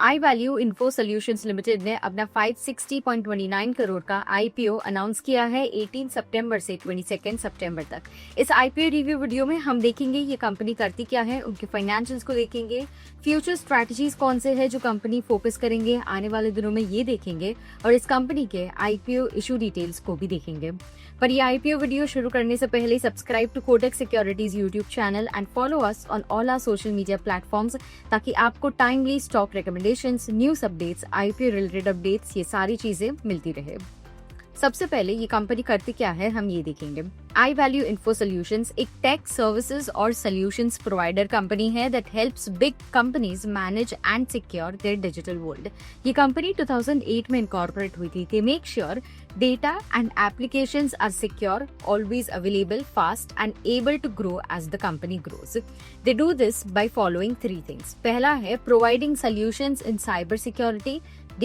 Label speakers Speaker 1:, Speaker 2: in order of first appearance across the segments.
Speaker 1: आई Value Info Solutions limited ने अपना 560.29 करोड़ का आईपीओ अनाउंस किया है 18 सितंबर से 22 सितंबर तक। इस आईपीओ रिव्यू वीडियो में हम देखेंगे ये कंपनी करती क्या है, उनके फाइनेंशियल्स को देखेंगे, फ्यूचर स्ट्रैटेजीज कौन से हैं जो कंपनी फोकस करेंगे आने वाले दिनों में ये देखेंगे और इस कंपनी के आईपीओ इशू डिटेल्स को भी देखेंगे। पर ये आईपीओ वीडियो शुरू करने से पहले subscribe to Kotak securities YouTube channel and follow us on all our social media platforms ताकि आपको timely stock recommendations, news updates, IPO related updates, ये सारी चीजें मिलती रहे। सबसे पहले ये कंपनी करती क्या है हम ये देखेंगे। आई वैल्यू इन्फो सॉल्यूशंस एक टेक सर्विसेज और सॉल्यूशंस प्रोवाइडर कंपनी है that helps big companies manage and secure there digital world. ये कंपनी 2008 में इनकॉर्पोरेट हुई थी। They make sure data and applications are secure, always available, fast and able to grow as the company grows. They do this by following three things. पहला है providing solutions in cyber security,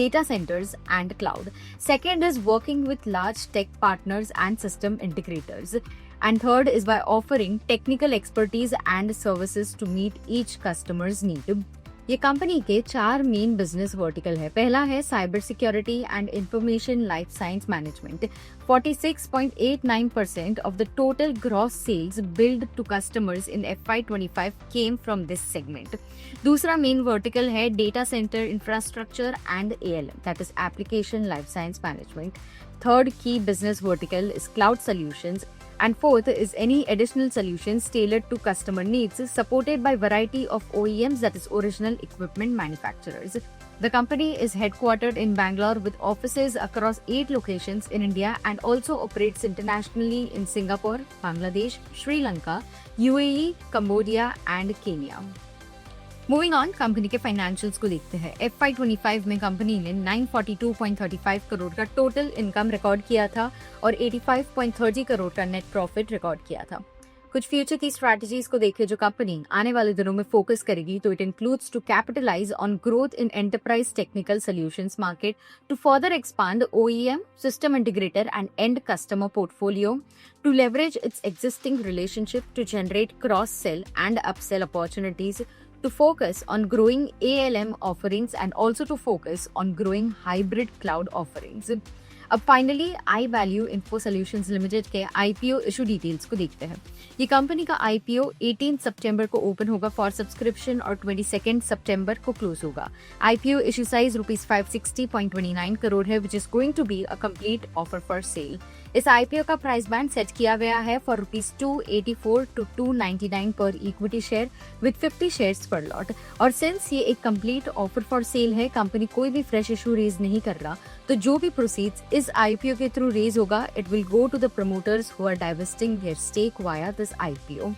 Speaker 1: data centers and cloud. Second is working with large tech partners and system integrators. And third is by offering technical expertise and services to meet each customer's need. ये company के 4 main business vertical है। पहला है cyber security and information life science management. 46.89% of the total gross sales billed to customers in FY25 came from this segment. दूसरा main vertical है data centre infrastructure and ALM, that is application life science management. Third key business vertical is cloud solutions, and fourth is any additional solutions tailored to customer needs, supported by variety of OEMs, that is original equipment manufacturers. The company is headquartered in Bangalore with offices across 8 locations in India and also operates internationally in Singapore, Bangladesh, Sri Lanka, UAE, Cambodia and Kenya. Moving on, company के financials को देखते हैं। FY25 में company ने 942.35 करोड़ का total income record किया था और 85.30 करोड़ का नेट प्रॉफिट रिकॉर्ड किया था। कुछ फ्यूचर की स्ट्रैटेजीज को देखें जो कंपनी आने वाले दिनों में फोकस करेगी, तो it includes to capitalize on growth in enterprise technical solutions market, to further expand OEM, system integrator and end customer portfolio, to leverage its existing relationship to generate cross-sell and upsell opportunities, to focus on growing ALM offerings and also to focus on growing hybrid cloud offerings. अब finally I Value Info Solutions limited के IPO issue details को देखते हैं। ये company का IPO 18 सितंबर को open होगा for subscription और 22 सितंबर को क्लोज होगा। आईपीओ इशू साइज ₹560.29 करोड़ है, which is going to be a complete offer for sale. इस आईपीओ का प्राइस बैंड सेट किया गया है for ₹284 to $299 per equity share with 50 shares per lot. और सिंस ये एक कंप्लीट ऑफर फॉर सेल है, कंपनी कोई भी फ्रेश इशू रेज नहीं कर रहा, तो जो भी प्रोसीड्स इस आईपीओ के थ्रू रेज होगा it will go to the promoters who are divesting their stake via this IPO.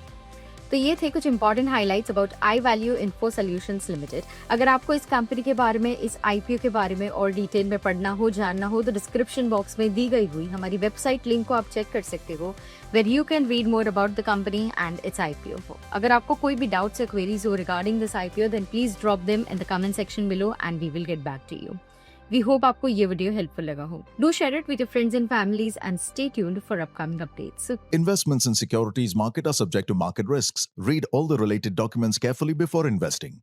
Speaker 1: तो ये थे कुछ important highlights about I Value Info Solutions Limited. अगर आपको इस कंपनी के बारे में, इस आईपीओ के बारे में और डिटेल में पढ़ना हो, जानना हो, तो डिस्क्रिप्शन बॉक्स में दी गई हुई हमारी वेबसाइट लिंक को आप चेक कर सकते हो, where you can read more about the company and its IPO. अगर आपको कोई भी डाउट्स या क्वेरीज हो regarding this IPO, then please drop them in the comment section below and we will get back to you. We hope आपको ये video helpful लगा हो। Do share it with your friends and families and stay tuned for upcoming updates.
Speaker 2: Investments in securities market are subject to market risks. Read all the related documents carefully before investing.